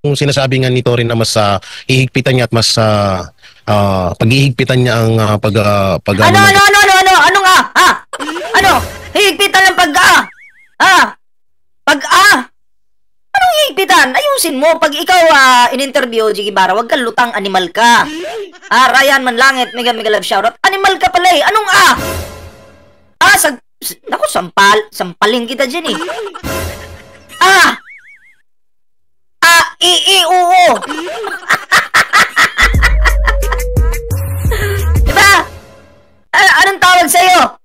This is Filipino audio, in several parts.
Kung sinasabi nga nito rin na mas hihigpitan niya at mas paghihigpitan niya ang Ano nga? Ha? Ano? Hihigpitan ng Ha? Anong hihigpitan? Ayusin mo. Pag ikaw in-interview, Jiggy Barra, wag kang lutang, animal ka. Ryan Manlangit, mega love shoutout. Animal ka pala eh. Anong Naku, sampaling kita dyan eh. Oo. Diba? Anong tawag sa'yo?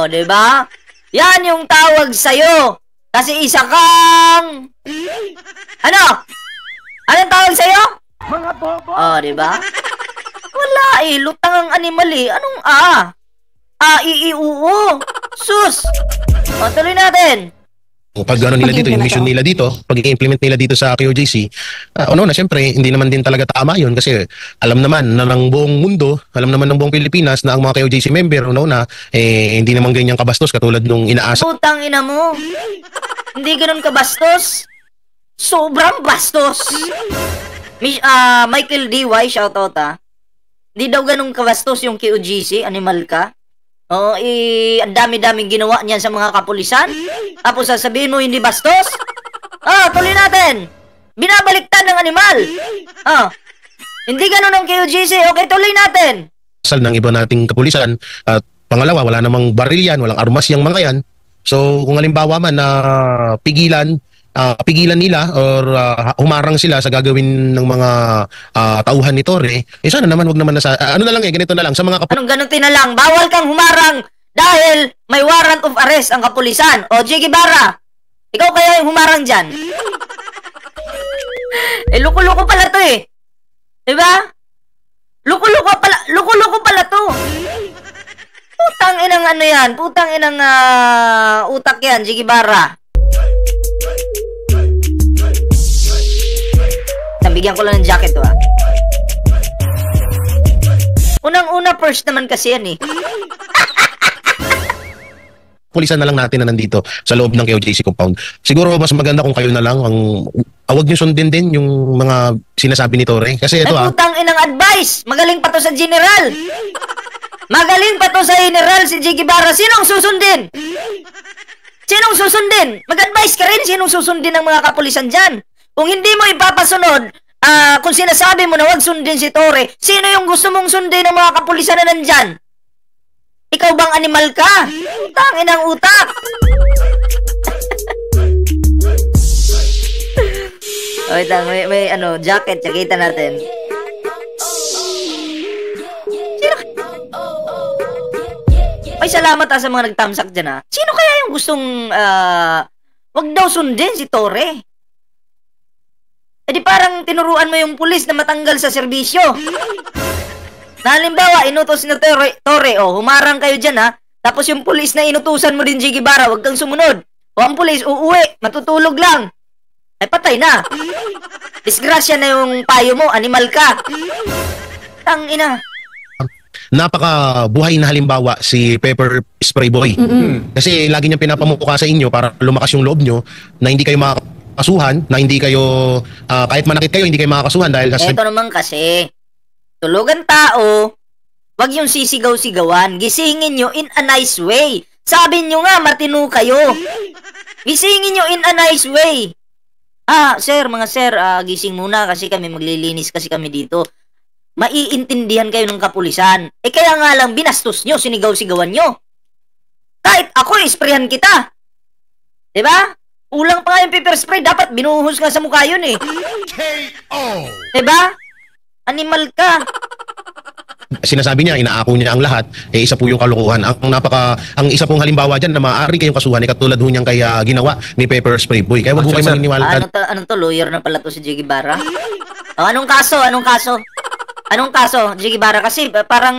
Diba? Yan yung tawag sa'yo. Kasi isa kang... Ano? Anong tawag sa'yo? Diba? Wala eh. Lutang ang animal eh. Anong oo. Sus! Tuloy natin. Pag nila dito, yung mission nila dito, pag i-implement nila dito sa QJC, na syempre, hindi naman din talaga tama yun kasi alam naman na ng buong mundo, alam naman ng buong Pilipinas na ang mga QJC member, hindi naman ganyan kabastos katulad nung inaasa. Putang ina mo. Hindi ganun kabastos. Sobrang bastos. Michael D.Y. shoutout Hindi daw ganun kabastos yung QJC, animal ka. Ang dami-daming ginawa niyan sa mga kapulisan. Tapos sasabihin mo hindi bastos? Tuloy natin. Binabaliktad ng animal. Hindi ganun ang QGC. Okay, tuloy natin. Asal ng iba nating kapulisan. At pangalawa, wala namang baril yan, walang armas yung mga yan. So, kung halimbawa man na pigilan nila or humarang sila sa gagawin ng mga tauhan ni Torre, sana naman wag naman ano na lang ganito na lang sa mga Anong ganito na lang? Bawal kang humarang dahil may warrant of arrest ang kapulisan. Jiggy Barra, ikaw kaya yung humarang dyan? Luko-luko pala to eh. Diba? Luko-luko pala to. Putang inang yan. Putang inang utak yan, Jiggy Barra. Bigyan ko lang ng jacket to Unang-una first naman kasi yan eh. Pulisan na lang natin na nandito sa loob ng QJC compound. Siguro mas maganda kung kayo na lang awag nyo sundin din yung mga sinasabi ni Torre. Kasi ito putang inang advice. Magaling pa to sa general. Si Jiggy Barra. Sinong susundin? Mag-advise ka rin sinong susundin ng mga kapulisan dyan. Kung hindi mo ipapasunod, kung sinasabi mo na wag sundin si Torre, sino yung gusto mong sundin ng mga kapulisan na nandyan? Ikaw bang animal ka? Tangin ang utak! Wait lang, may jacket, tsakita natin. Ay, salamat sa mga nagtamsak dyan Sino kaya yung gustong wag daw sundin si Torre? Di parang tinuruan mo yung pulis na matanggal sa serbisyo. Na halimbawa, inutos ni Torre, humarang kayo dyan Tapos yung pulis na inutusan mo din, Jiggy Barra, wag kang sumunod. Ang pulis, uuwi, matutulog lang. Ay, patay na. Disgrasya na yung payo mo, animal ka. Tangina. Napaka-buhay na halimbawa si Pepper Spray Boy. Kasi lagi niyang pinapamukha sa inyo para lumakas yung loob nyo na hindi kayo makakasuhan, na hindi kayo, kahit manakit kayo, hindi kayo makakasuhan dahil sa... Ito naman kasi, tulugan tao, wag yung sisigaw-sigawan, gisingin nyo in a nice way. Sabi nyo nga, matino kayo. Gisingin nyo in a nice way. Mga sir, gising muna kasi kami, maglilinis kasi kami dito. Maiintindihan kayo ng kapulisan. Kaya nga lang, binastos nyo, sinigaw-sigawan nyo. Kahit ako, isprayan kita. Diba? Ulang pa nga yung pepper spray, dapat binuhos nga sa mukha yun eh. KO! Diba? Animal ka. Sinasabi niya, inaako niya ang lahat, isa po yung kalokohan. Ang isa pong halimbawa dyan na maaari kayong kasuhan ay katulad ho niyang kaya ginawa ni Pepper Spray Boy. Kaya wag po kayo maniniwala. Anong to? Lawyer na pala to si Jiggy Barra? Anong kaso, Jiggy Barra? Kasi parang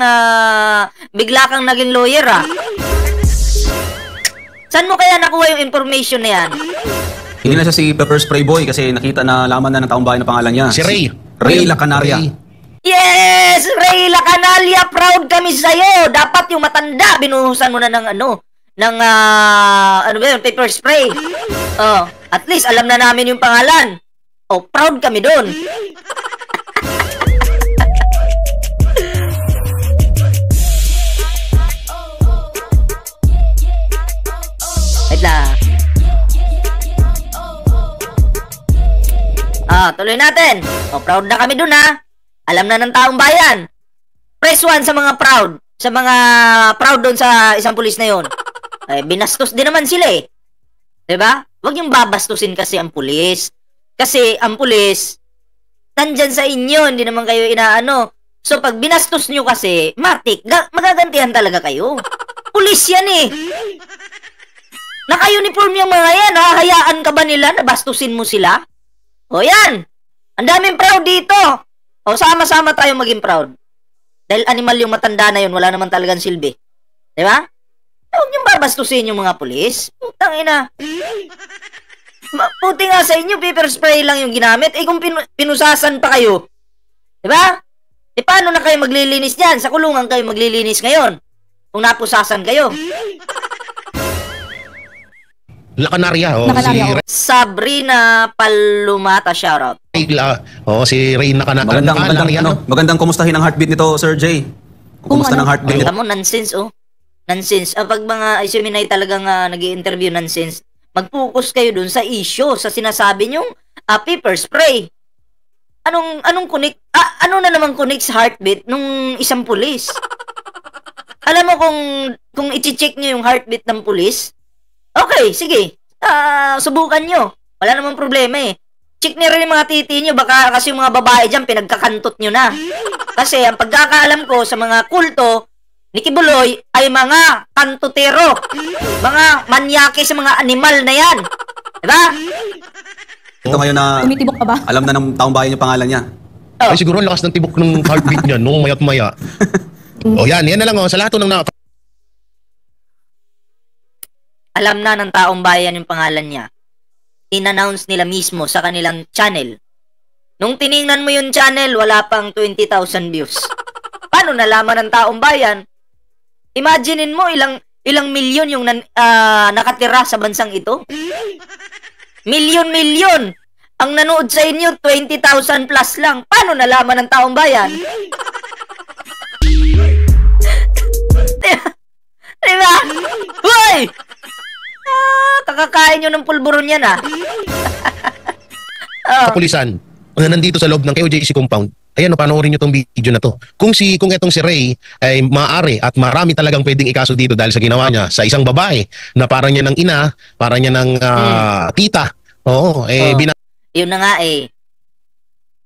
bigla kang naging lawyer Saan mo kaya nakuha yung information na yan? Hindi na siya si Pepper Spray Boy kasi nakita na laman na ng taong bayan na pangalan niya. Si Ray. Ray La Canaria. Yes! Ray La Canaria, proud kami sa'yo. Dapat yung matanda, binuhusan mo na ng pepper spray. At least alam na namin yung pangalan. O, proud kami doon. Wait lang. Tuloy natin. O, proud na kami doon ha. Alam na ng taong bayan. Press 1 sa mga proud. Sa mga proud doon sa isang pulis na yon. Binastos din naman sila eh. Diba? Huwag yung babastusin kasi ang pulis. Kasi ang pulis, nandyan sa inyo, hindi naman kayo inaano. So pag binastos nyo kasi, matik, magagantihan talaga kayo. Pulis yan eh. Naka-uniform yung mga yan, hayaan ka ba nila na bastusin mo sila? O yan, ang daming proud dito. O sama-sama tayo maging proud. Dahil animal yung matanda na yun, wala naman talagang silbi. Diba? Huwag niyong babastusin yung mga pulis. Putang ina. Puti nga sa inyo, paper spray lang yung ginamit. Kung pinusasan pa kayo, diba? Paano na kayo maglilinis dyan? Sa kulungan kayo maglilinis ngayon. Kung napusasan kayo. La Canaria, Sabrina Palumata, shoutout. Si Reyna Canaria. Magandang kumustahin ang heartbeat nito, Sir Jay. Kumusta ng heartbeat nito? Alam mo, nonsense, nonsense. Pag mga Seminay talagang nag-i-interview, nonsense, mag-focus kayo dun sa issue, sa sinasabi nyong paper spray. Anong connect? Ano na naman connect sa heartbeat nung isang pulis? Alam mo kung i-check nyo yung heartbeat ng pulis, okay, sige. Subukan nyo. Wala namang problema eh. Check nyo rin yung mga titi nyo. Baka kasi yung mga babae dyan, pinagkakantot nyo na. Kasi ang pagkakaalam ko sa mga kulto ni Kibuloy ay mga kantutero. Mga manyake sa mga animal na yan. Diba? Ito ngayon na tumitibok ka ba? Alam na ng taong bayan yung pangalan niya. Ay siguro ang lakas ng tibok ng heartbeat niya nung mayat maya. Yan na lang sa lahat ng alam na ng taong bayan yung pangalan niya. In-announce nila mismo sa kanilang channel. Nung tiningnan mo yung channel, wala pang 20,000 views. Paano nalaman ng taong bayan? Imaginein mo ilang milyon yung nakatira sa bansang ito. Milyon. Ang nanood sa inyo, 20,000 plus lang. Paano nalaman ng taong bayan? Diba? Hoy! Kakakain nyo ng pulburon yan kapulisan na nandito sa loob ng KOJC compound. Ayan, panoorin nyo tong video na to. Kung etong si Ray ay maaari at marami talagang pwedeng ikaso dito dahil sa ginawa niya sa isang babae na parang niya ng ina, parang niya ng tita. Yun na nga eh.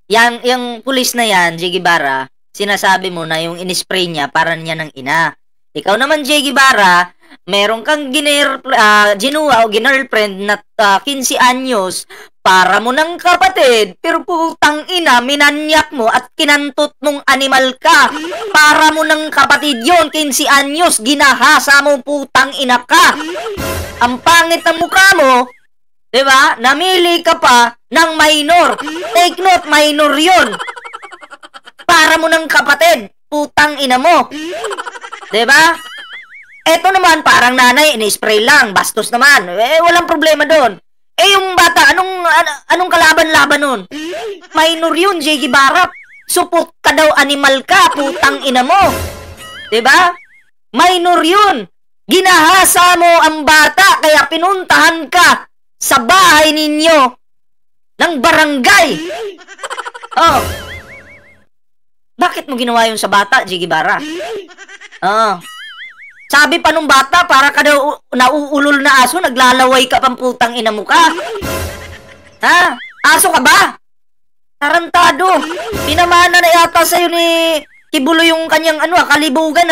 Yung pulis na yan, J. Guevara, sinasabi mo na yung in-spray niya parang niya ng ina. Ikaw naman, J. Guevara, meron kang ginuwa o girlfriend na 15 anyos para mo ng kapatid, pero putang ina, minanyak mo at kinantot mong animal ka. Para mo ng kapatid yon, 15 anyos, ginahasa mo, putang ina ka. Ang pangit ng mukha mo, diba? Namili ka pa ng minor. Take note, minor yon. Para mo ng kapatid, putang ina mo. Diba? Eto naman, parang nanay, in-spray lang, bastos naman. Walang problema doon. Yung bata, anong kalaban-laban nun? Minor yun, J. Guevara. Supot ka daw, animal ka, putang ina mo. Diba? Minor yun. Ginahasa mo ang bata, kaya pinuntahan ka sa bahay ninyo ng barangay. Bakit mo ginawa yun sa bata, J. Guevara? Sabi pa nung bata, para ka daw nauulol na aso, naglalaway ka pang putang ina mo ka. Ha? Aso ka ba? Tarantado. Pinamana na yata sa'yo ni Kibulo yung kanyang kalibugan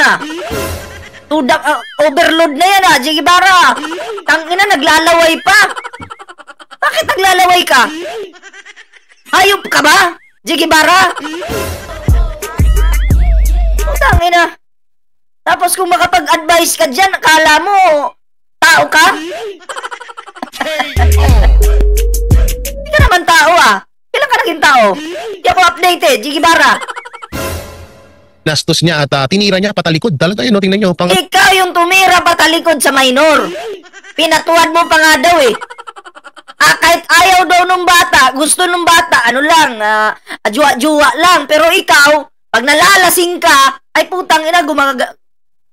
Tudak, overload na yan J. Guevara. Tangina, naglalaway pa. Bakit naglalaway ka? Hayop ka ba, J. Guevara? Tangina. Tapos kung makapag-advise ka dyan, akala mo, tao ka? Hindi ka naman tao Kailan ka naging tao? Hindi ako updated, J. Guevara. Nastos niya at tinira niya patalikod. Talaga yun, tingnan nyo. Ikaw yung tumira patalikod sa minor. Pinatuan mo pa nga daw Kahit ayaw daw nung bata, gusto nung bata, ano lang, juwa-juwa lang. Pero ikaw, pag nalalasing ka, ay putang ina,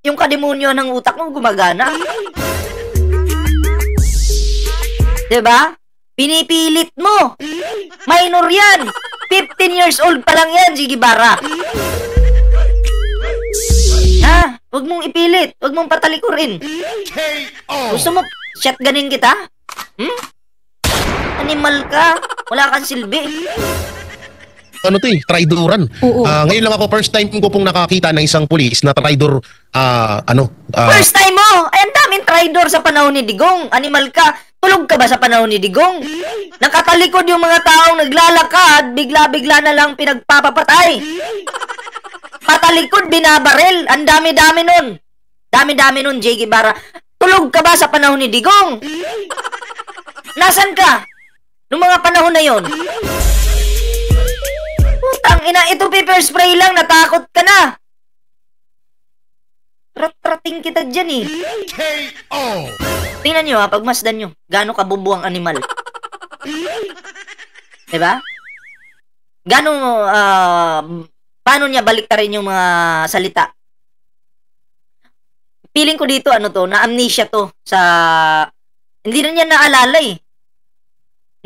yung kademonyo ng utak mo gumagana. Diba? Pinipilit mo. Minor yan. 15 years old pa lang yan, Jiggy Barra. Ha? Huwag mong ipilit. Huwag mong patalikurin. Gusto mo shotgunin kita? Animal ka. Wala kang silbi. Ano to eh, traidoran. Ngayon lang ako, first time ko pong nakakita ng isang pulis na traidor, First time mo! Ay, ang daming traidor sa panahon ni Digong. Animal ka. Tulog ka ba sa panahon ni Digong? Nakatalikod yung mga taong naglalakad, bigla-bigla na lang pinagpapapatay. Patalikod, binabaril. Ang dami-dami nun. Dami-dami nun, Jay Guevara. Tulog ka ba sa panahon ni Digong? Nasaan ka? Noong mga panahon na yon. Putang ina, ito pepper spray lang, natakot ka na. Rat-rating kita dyan eh. Tingnan nyo ha, pagmasdan nyo, gaano kabubuang animal. Diba? Gaano, paano niya baliktarin yung mga salita? Feeling ko dito, ano to, na amnesia to sa, hindi na niya naalala eh.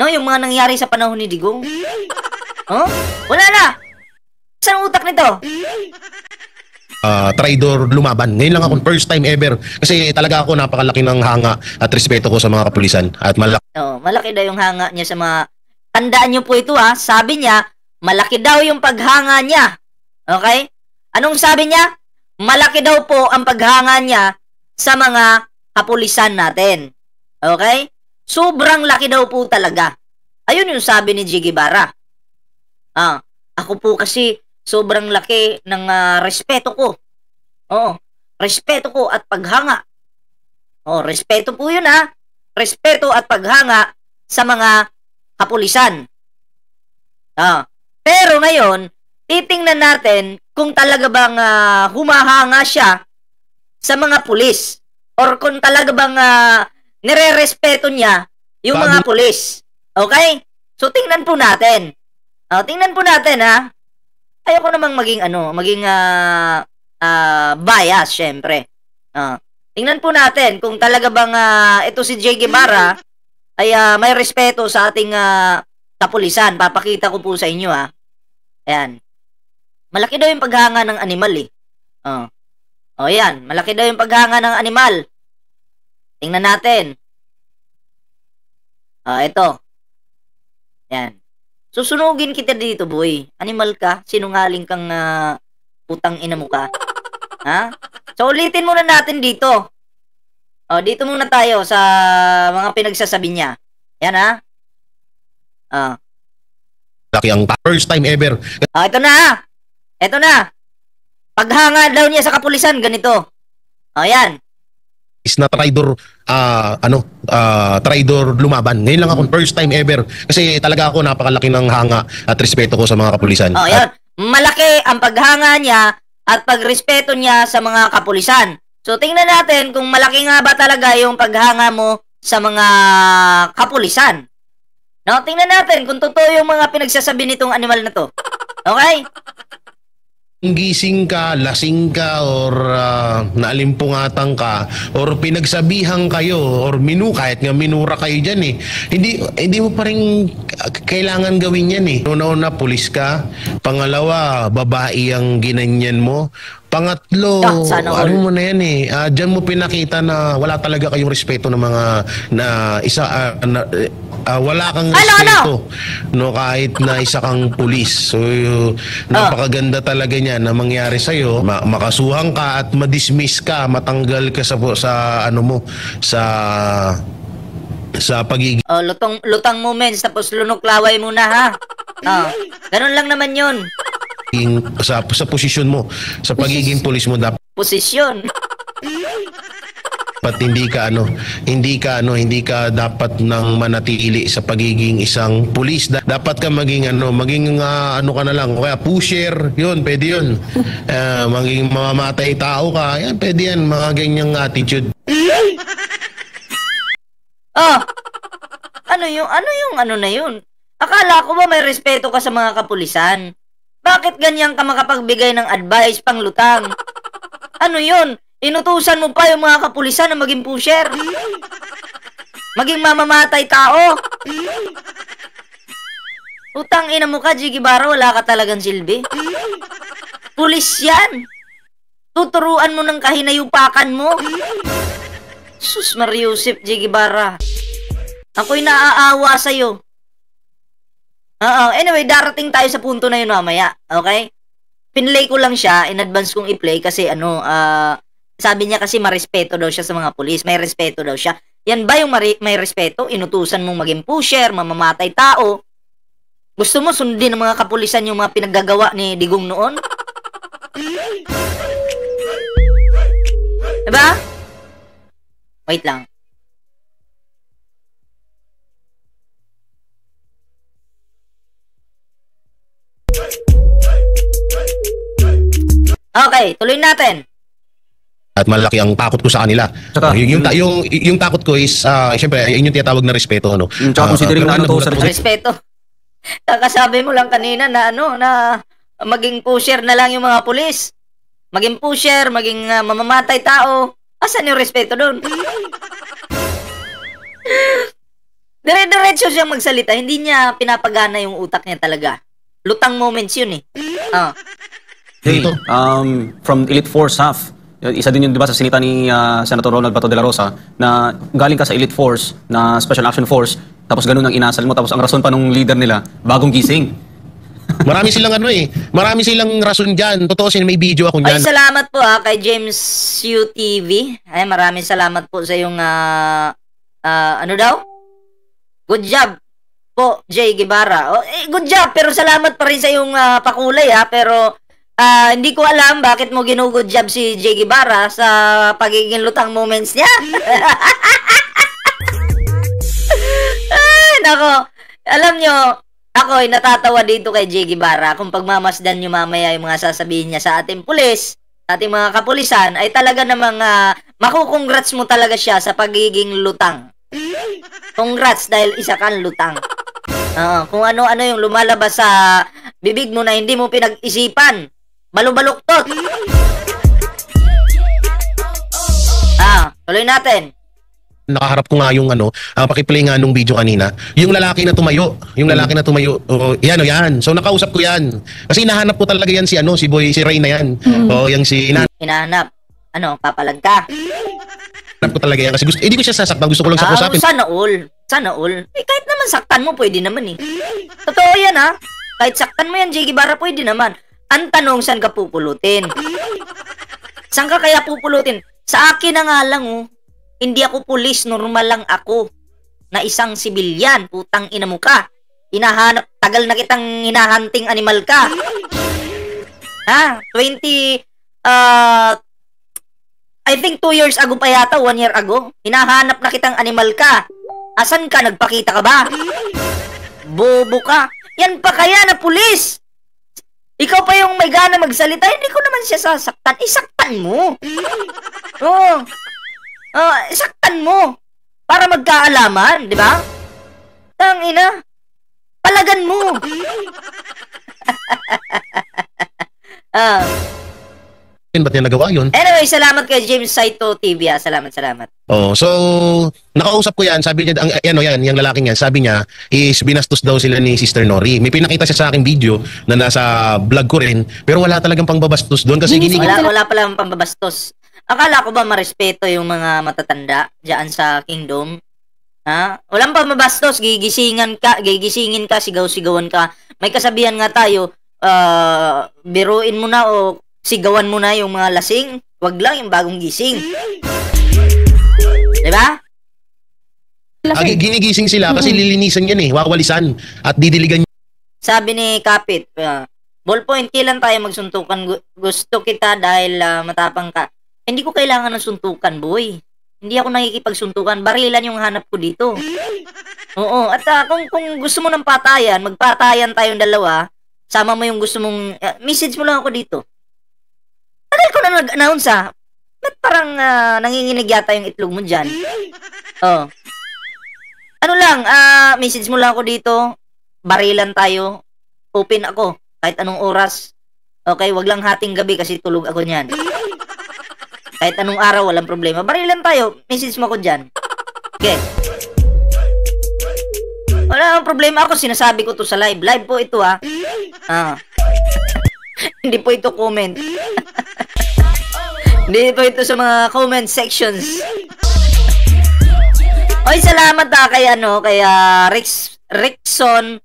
No, yung mga nangyari sa panahon ni Digong. Oh? Wala na! Saan ang utak nito? Traidor lumaban. Ngayon lang ako, first time ever. Kasi talaga ako napakalaki ng hanga at respeto ko sa mga kapulisan. At malaki daw yung hanga niya sa mga... Tandaan niyo po ito ha. Sabi niya, malaki daw yung paghanga niya. Okay? Anong sabi niya? Malaki daw po ang paghanga niya sa mga kapulisan natin. Okay? Sobrang laki daw po talaga. Ayun yung sabi ni Jiggy Barra. Ako po kasi sobrang laki ng respeto ko. Oo, respeto ko at paghanga. Respeto po yun ha. Respeto at paghanga sa mga kapulisan. Pero ngayon, titingnan natin kung talaga bang humahanga siya sa mga pulis. Or kung talaga bang nire-respeto niya yung mga pulis. Okay? So, tingnan po natin. Tingnan po natin ha. Ayoko namang maging bias, syempre. Tingnan po natin kung talaga bang ito si Jay Guevara ay may respeto sa ating kapulisan. Papakita ko po sa inyo ha. Ayan. Malaki daw yung paghanga ng animal eh. Yan. Malaki daw yung paghanga ng animal. Tingnan natin. Ito. Yan. Susunugin kita dito, boy. Animal ka. Sinungaling kang putang ina mo ka. Ha? So, ulitin muna natin dito. Dito muna tayo sa mga pinagsasabi niya. Yan, ha? laki ang first time ever. Ito na. Ito na. Paghanga daw niya sa kapulisan, ganito. Yan. Is na traidor traidor lumaban. Ngayon lang ako first time ever kasi talaga ako napakalaki ng hanga at respeto ko sa mga kapulisan. Yan. Malaki ang paghanga niya at pagrespeto niya sa mga kapulisan. So tingnan natin kung malaki nga ba talaga yung paghanga mo sa mga kapulisan. No, tingnan natin kung totoo yung mga pinagsasabi nitong animal na to. Okay? Gising ka, lasing ka, or naalimpungatan ka, or pinagsabihan kayo, or kahit nga minura kayo dyan eh. Hindi mo pa rin kailangan gawin yan eh. Una-una, pulis ka. Pangalawa, babae ang ginanyan mo. Pangatlo, ano mo na yan eh. Diyan mo pinakita na wala talaga kayong respeto ng mga wala kang respeto. No, kahit na isa kang pulis. So, napakaganda talaga niya na mangyari sa'yo. Makasuhan ka at madismiss ka, matanggal ka sa pagiging lutang moments tapos lunok laway muna ha. Ganun lang naman yun. Sa posisyon mo, sa pagiging pulis mo dapat posisyon. hindi ka dapat nang manatili sa pagiging isang pulis. Dapat ka maging ano ka na lang, kaya pusher, yun, pwede yun. Maging mamamatay tao ka, yan, pwede yan, mga ganyang attitude. Ano na yun? Akala ko ba may respeto ka sa mga kapulisan? Bakit ganyan ka makapagbigay ng advice pang lutang? Ano yun? Inutusan mo pa yung mga kapulisan na maging pusher? Maging mamamatay tao? Utang ina mo ka, Jiggy Barra, wala ka talagang silbi. Pulis yan. Tuturuan mo ng kahinayupakan mo. Sus Mariusip, Jiggy Barra. Ako'y naaawa sa'yo. Anyway, darating tayo sa punto na yun mamaya. Okay? Pinlay ko lang siya, in advance kong i-play kasi sabi niya kasi marespeto daw siya sa mga pulis. May respeto daw siya. Yan ba yung may respeto? Inutusan mong maging pusher, mamamatay tao. Gusto mo sundin ng mga kapulisan yung mga pinaggagawa ni Digong noon? Diba? Wait lang. Okay, tuloy natin. At malaki ang takot ko sa kanila. Tsaka, yung takot ko is, siyempre, yun yung tinatawag na respeto. Ano? Tsaka considering na to, sir. Respeto. Kakasabi mo lang kanina na na maging pusher na lang yung mga pulis. Maging pusher, maging mamamatay tao. Asan yung respeto doon? Dire-diretso siyang magsalita. Hindi niya pinapagana yung utak niya talaga. Lutang moments yun eh. Hey, from Elite Force half. Isa din yun, di ba, sa sinita ni Senator Ronald Bato de la Rosa na galing ka sa Elite Force na Special Action Force tapos ganun ang inasal mo tapos ang rason pa nung leader nila bagong gising. Marami silang marami silang rason diyan. Totoo sin may video ako niyan. Ay, salamat po kay James UTV. Ay, maraming salamat po sa yung ano daw? Good job po, Jay Guevara. Good job, pero salamat pa rin sa yung pakulay pero hindi ko alam bakit mo ginugood job si Jay Guevara sa pagiging lutang moments niya. Ay, nako. Alam nyo, ako ay natatawa dito kay Jay Guevara kung pagmamasdan nyo mamaya yung mga sasabihin niya sa ating pulis, sa ating mga kapulisan, ay talaga namang makukongrats mo talaga siya sa pagiging lutang. Congrats dahil isa kang lutang. Kung ano-ano yung lumalabas sa bibig mo na hindi mo pinag-isipan. Balubaluktot. Tuloy natin. Nakaharap ko nga yung pakiplay nga nung video kanina, yung lalaki na tumayo, yan. So nakausap ko yan. Kasi hinahanap ko talaga yan si Ray na yan. Yung si hinahanap. Papalag ka. Hinahanap ko talaga yan kasi hindi ko siya sasaktan, gusto ko lang siya kausapin. Sana all. Kahit naman saktan mo, pwede naman eh. Totoo yan Kahit saktan mo yan, Jay Guevara, pwede naman. Ang tanong, saan ka pupulutin? Saan ka kaya pupulutin? Sa akin na nga lang hindi ako pulis, normal lang ako na isang sibilyan. Putang ina mo ka. Tagal na kitang hinahunting animal ka. 20 I think 2 years ago pa yata, 1 year ago. Hinahanap na kitang animal ka. Asan ka? Nagpakita ka ba? Bobo ka. Yan pa kaya na pulis? Ikaw pa yung may gana magsalita, hindi ko naman siya sasaktan. Isaktan mo. Isaktan mo. Para magkaalaman, di ba? Tangina. Palagan mo. Ba't niya nagawa yun? Anyway, salamat kay James Saito TV. Salamat. So, nakausap ko yan. Sabi niya, yung lalaking yan, sabi niya, is binastos daw sila ni Sister Nori. May pinakita siya sa aking video na nasa vlog ko rin, pero wala talagang pangbabastos doon kasi wala palang pangbabastos. Akala ko ba marespeto yung mga matatanda diyan sa Kingdom? Walang pangbabastos, gigisingin ka, sigaw-sigawan ka. May kasabihan nga tayo, biruin mo na o sigawan mo na yung mga lasing, wag lang yung bagong gising. Diba? Ginigising sila kasi lilinisan yan wawalisan at didiligan. Sabi ni Kapit, ballpoint, kailan tayo magsuntukan? Gusto kita dahil matapang ka. Hindi ko kailangan ng suntukan, boy. Hindi ako nakikipagsuntukan. Barilan yung hanap ko dito. Oo, at kung gusto mo ng patayan, magpatayan tayong dalawa, sama mo yung gusto mong, message mo lang ako dito. Tagal ko na nag-announce Ba't parang nanginginig yata yung itlog mo dyan? Ano lang, message mo lang ako dito. Barilan tayo. Open ako. Kahit anong oras. Okay, wag lang hating gabi kasi tulog ako niyan. Kahit anong araw, walang problema. Barilan tayo. Message mo ako dyan. Okay. Wala akong problema ako. Sinasabi ko to sa live. Live po ito, ha. Hindi po ito comment. Hindi po ito sa mga comment sections. Oy, salamat kay Rickson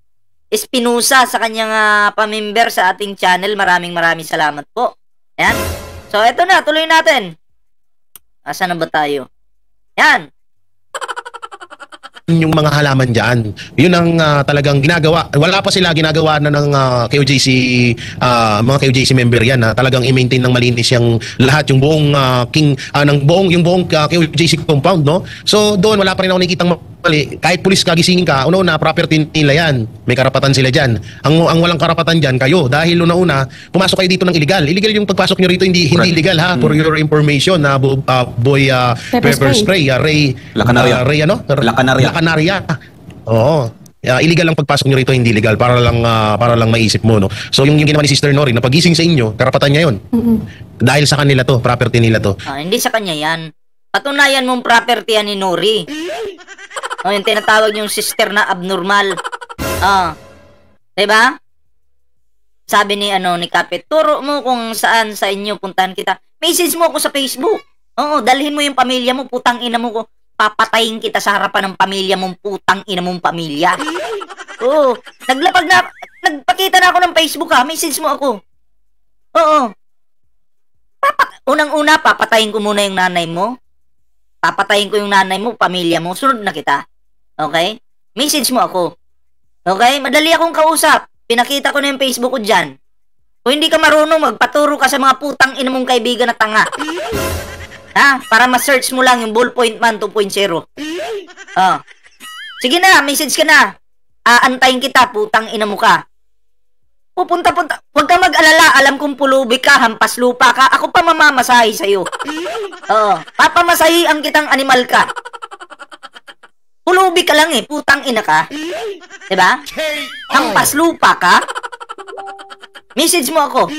Espinosa sa kanyang pamember sa ating channel. Maraming salamat po. Yan. So, eto na. Tuloy natin. Asa na ba tayo? Yan. Yung mga halaman dyan. Yun ang talagang ginagawa. Wala pa sila ginagawa na ng KOJC, mga KOJC member yan na talagang i-maintain ng malinis yung lahat, yung buong yung buong KOJC compound, no? So doon wala pa rin ako nakikitang mali. Kahit pulis kagisingin ka, una property nila yan. May karapatan sila dyan. Ang walang karapatan dyan kayo dahil una pumasok kayo dito ng illegal. Illegal yung pagpasok nyo rito, hindi illegal, ha, for your information na boy pepper spray, Ray Ray ano? Canaria. Oo. Illegal lang pagpasok nyo rito, hindi legal, para lang maisip mo, no. So yung ginawa ni Sister Nori na pagising sa inyo, karapatan niya 'yon. Dahil sa kanila to, property nila to. Hindi sa kanya 'yan. Patunayan mong property yan ni Nori. Yung tinatawag yung sister na abnormal. 'Di ba? Sabi ni Kapit, turo mo kung saan sa inyo puntahan kita. Message mo ako sa Facebook. Oo, dalhin mo yung pamilya mo, putang ina mo ko. Papatayin kita sa harapan ng pamilya mong putang ina mong pamilya. Oo. Nagpakita na ako ng Facebook, ha. Message mo ako. Oo. Unang-una, papatayin ko muna yung nanay mo. Papatayin ko yung nanay mo, pamilya mo. Sunod na kita. Okay? Message mo ako. Okay? Madali akong kausap. Pinakita ko na yung Facebook ko dyan. Kung hindi ka marunong, magpaturo ka sa mga putang ina mong kaibigan na tanga. Para ma-search mo lang yung Ballpoint Man 2.0. Sige na, message ka na. Aantayin kita, putang ina mo ka. Pupunta. Huwag ka mag-alala, alam kong pulubi ka, hampas lupa ka. Ako pa mamamasahe sa'yo. Papamasahian kitang animal ka. Pulubi ka lang putang ina ka. Diba? Hampas lupa ka. Message mo ako.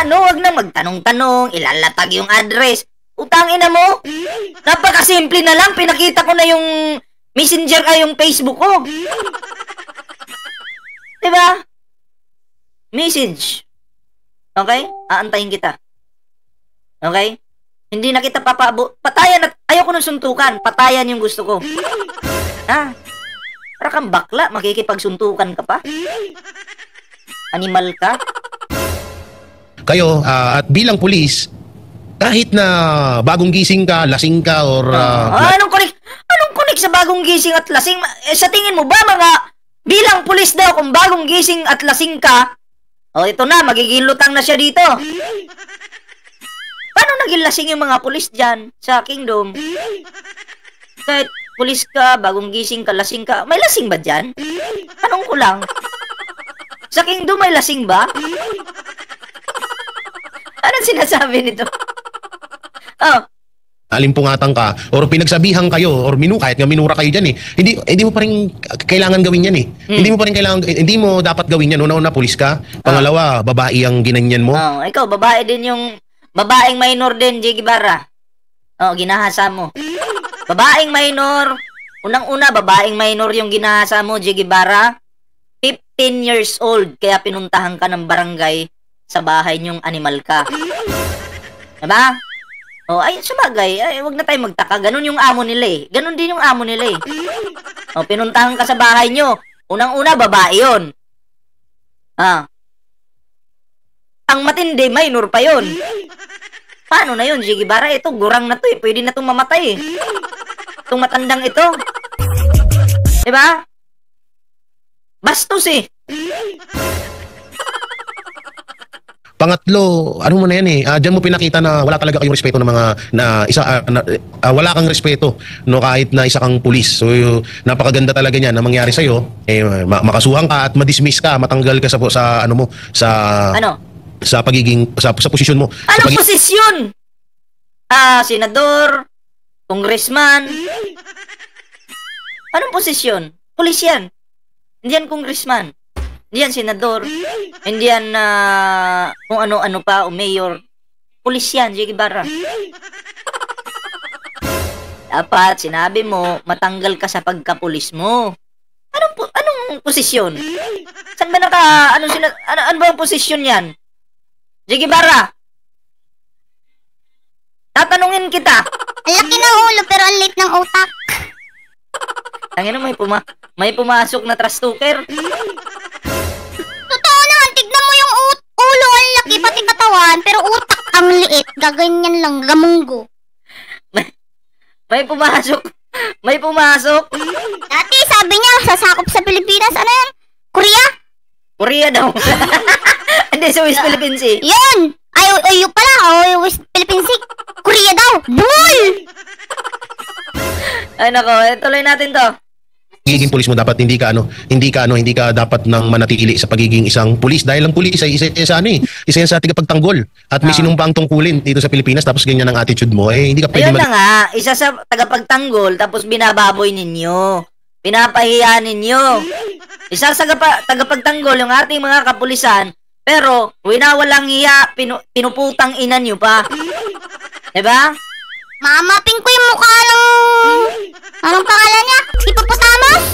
Huwag nang magtanong-tanong, ilalatag yung address. Utang ina mo. Napakasimple na lang, pinakita ko na yung Messenger yung Facebook ko. Diba? Message. Okay? Aantayin kita. Okay? Hindi na kita patayan at ayoko ng suntukan. Patayan yung gusto ko. Para kang bakla, makikipagsuntukan ka pa. Animal ka. Kayo, at bilang pulis, kahit na bagong gising ka, lasing ka, or... Anong connect sa bagong gising at lasing? Sa tingin mo ba, bilang pulis daw, kung bagong gising at lasing ka, ito na, magiging lutang na siya dito. Paano naging lasing yung mga pulis dyan sa Kingdom? Kahit pulis ka, bagong gising ka, lasing ka, may lasing ba dyan? Tanong ko lang. Sa Kingdom may lasing ba? Anong sinasabi nito? Alimpungatan ka or pinagsabihan kayo or kahit nga minura kayo diyan hindi mo pa rin kailangan gawin yan hindi mo dapat gawin yan. Una pulis ka, pangalawa babae ang ginanyan mo. Ikaw babae din yung babaeng minor din, J. Guevara. Ginahasa mo. Babaeng minor, unang-una babaeng minor yung ginahasa mo, J. Guevara. 15 years old kaya pinuntahan ka ng barangay sa bahay niyong animal ka. Diba? Sabagay, wag na tayo magtaka. Ganun yung amo nila Ganun din yung amo nila pinuntahan ka sa bahay niyo. Unang-una, babae yun. Ang matindi, minor pa yun. Paano na yun, Jiggy Bara? Ito, gurang na to Pwede na itong mamatay Itong matandang ito. Diba? Bastos Pangatlo, ano mo na yan diyan mo pinakita na wala talaga kayong respeto ng mga wala kang respeto kahit na isa kang pulis. So napakaganda talaga niyan na mangyari sa iyo, makasuhan ka at ma-dismiss ka, matanggal ka sa pagiging sa posisyon mo. Anong posisyon? Senador, congressman, Anong posisyon? Pulis yan. Hindi yan congressman. Hindi yan senador. Hindi yan kung ano-ano pa, o mayor. Pulis yan, Che Guevara. Dapat, sinabi mo, matanggal ka sa pagkapulis mo. Anong posisyon? Saan ba ano ba ang posisyon yan? Che Guevara, tatanungin kita. Ang laki ng ulo pero ang liit ng utak. Tangina, may pumasok na trastuker. Totoo naman, tignan mo yung ulo ang laki pati katawan pero utak ang liit. Gaganyan lang, gamunggo. May pumasok. May pumasok. Dati sabi niya, sasakop sa Pilipinas, ano yan? Korea? Korea daw. Hindi, sa West Philippines eh. Yun! Ay, pala, West Philippines Sea. Korea daw! Bull! Ay nako, tuloy natin to. Pagiging pulis mo dapat hindi ka dapat nang manatili sa pagiging isang pulis dahil ang pulis ay isa yan sa tagapagtanggol at may sinumpang tungkulin dito sa Pilipinas tapos ganyan ang attitude mo hindi ka pwede Ayun na nga, isa sa tagapagtanggol tapos binababoy ninyo. Pinapahiya ninyo. Isa sa tagapagtanggol yung ating mga kapulisan pero winawalang hiya, pinuputang ina nyo pa. Diba? Mamapin ko yung mukha ng... Anong pangalan niya? Hippopotamus?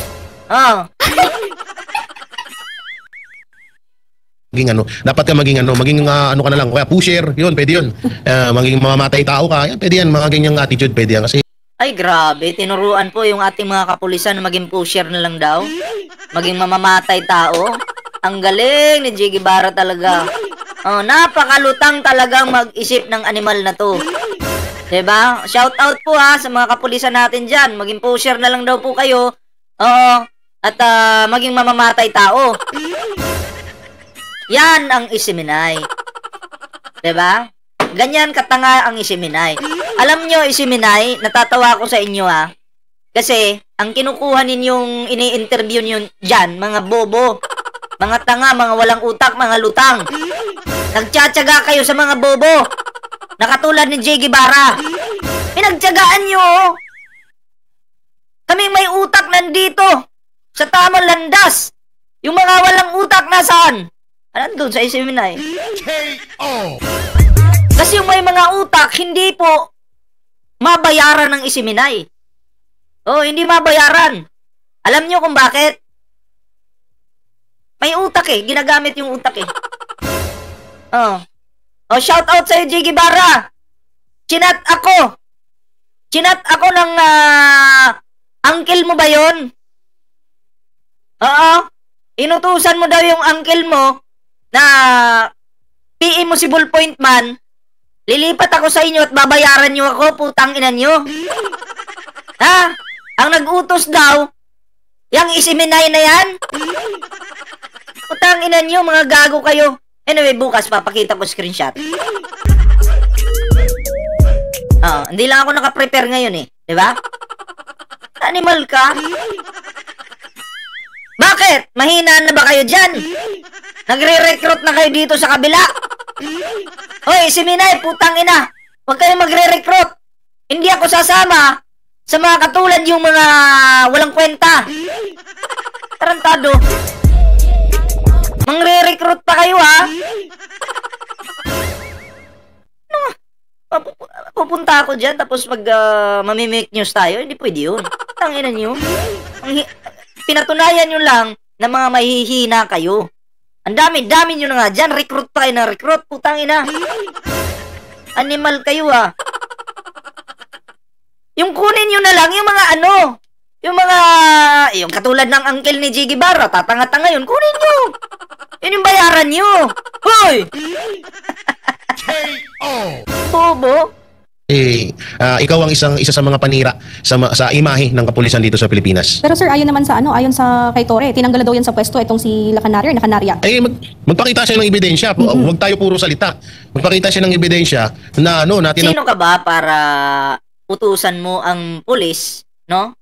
Oh. dapat ka maging ano ka na lang kaya pusher yun pwede yun maging mamamatay tao ka yan, pwede yan mga ganyang attitude pwede yan kasi Ay grabe, tinuruan po yung ating mga kapulisan na maging pusher na lang daw. Maging mamamatay tao. Ang galing ni Che Guevara talaga. Oh, napakalutang talagang mag-isip ng animal na to. Diba? Shout out po sa mga kapulisan natin dyan. Maging pusher na lang daw po kayo. Oo. At maging mamamatay tao. Yan ang isiminay. Diba? Ganyan katanga ang isiminay. Alam nyo, isiminay, natatawa ko sa inyo Kasi, ang kinukuha ninyong ini-interview nyo dyan, mga bobo, mga tanga, mga walang utak, mga lutang. Nagtsatsaga kayo sa mga bobo. Nakatulad ni Che Guevara. Pinagtsagaan nyo. Kaming may utak nandito. Sa tamang landas. Yung mga walang utak nasaan? Nandun sa isiminay. Kasi yung may mga utak, hindi po mabayaran ng isiminay. Oh, hindi mabayaran. Alam nyo kung bakit? May utak ginagamit yung utak Oh, shout out sa'yo, Che Guevara. Chinat ako ng uncle mo ba yun? Oo. Inutusan mo daw yung uncle mo na PM mo si Ballpoint Man. Lilipat ako sa inyo at babayaran nyo ako, putang ina nyo. Ang nag-utos daw, yung isiminay na yan. Putang ina nyo, mga gago kayo. Anyway, bukas papakita ko screenshot. Hindi lang ako naka-prepare ngayon diba? Animal ka? Bakit? Mahina na ba kayo dyan? Nagre-recruit na kayo dito sa kabila? Hoy, isiminay, putang ina. Huwag kayong magre-recruit. Hindi ako sasama sa mga katulad yung mga walang kwenta. Tarantado. Mangre-recruit pa kayo Pupunta ako dyan tapos mamimake news tayo. Hindi pwede yun. Tanginan nyo. Pinatunayan nyo lang na mga mahihina kayo. Ang dami nyo na nga dyan. Recruit pa kayo na recruit. Putang ina. Animal kayo Yung kunin nyo na lang yung mga yung katulad ng uncle ni Che Guevara. Tatanga-tanga yun. Kunin nyo. Yun yung bayaran nyo. Hoy! Bobo. Ikaw ang isa sa mga panira sa imahe ng kapulisan dito sa Pilipinas. Pero sir, ayon naman sa ayon sa kay Torre, tinanggal daw yan sa pwesto itong si Lacanarya. Magpakita siya ng ebidensya. Huwag tayo puro salita. Magpakita siya ng ebidensya na natin Sino ka ba para utusan mo ang pulis, no?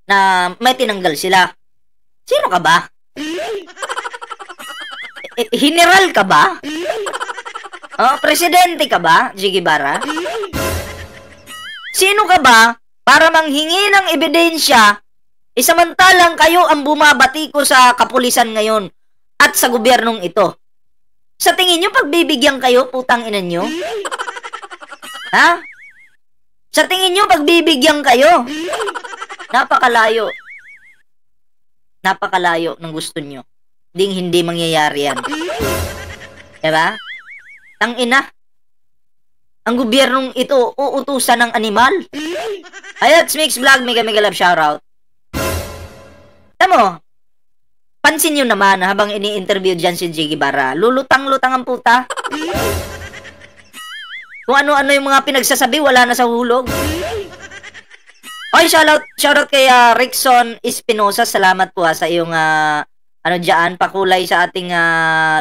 Na may tinanggal sila. Sino ka ba? General ka ba? Presidente ka ba, Che Guevara? Sino ka ba para manghingi ng ebidensya Isamantalang kayo ang bumabati ko sa kapulisan ngayon at sa gobyernong ito. Sa tingin nyo, pagbibigyan kayo, putang ina nyo? Ha? Sa tingin nyo, pagbibigyan kayo? Napakalayo. Napakalayo ng gusto nyo. Hindi mangyayari yan. Diba? Tangina. Ang gobyernong ito, uutusan ng animal. Ayat, Mix Vlog, mega love shoutout. Alam mo, pansin nyo naman habang ini-interview dyan si Jiggy Barra, lulutang-lutang ang puta. Kung ano-ano yung mga pinagsasabi, wala na sa hulog. Oy, shoutout kay Rickson Espinosa. Salamat po sa iyong dyan, pakulay sa ating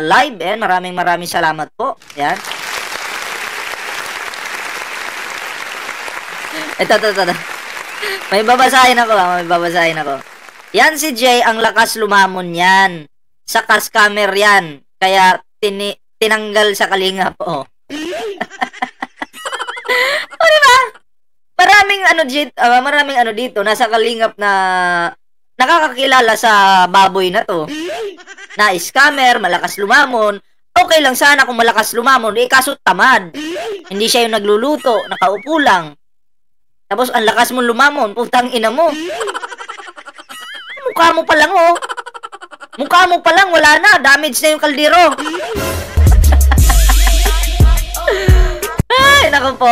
live. Maraming salamat po. Yan. Ito. May babasahin ako. Yan si Jay, ang lakas lumamon yan. Sa scammer yan. Kaya tinanggal sa kalingap. O diba? Maraming ano dito, nasa kalingap na nakakakilala sa baboy na to. Na scammer, malakas lumamon. Okay lang sana kung malakas lumamon, kaso tamad. Hindi siya yung nagluluto, nakaupo lang. Tapos ang lakas mo lumamon, putang ina mo. Mukha mo pa lang, oh. Mukha mo pa lang, wala na. Damage na yung kaldero. Ay, naku po.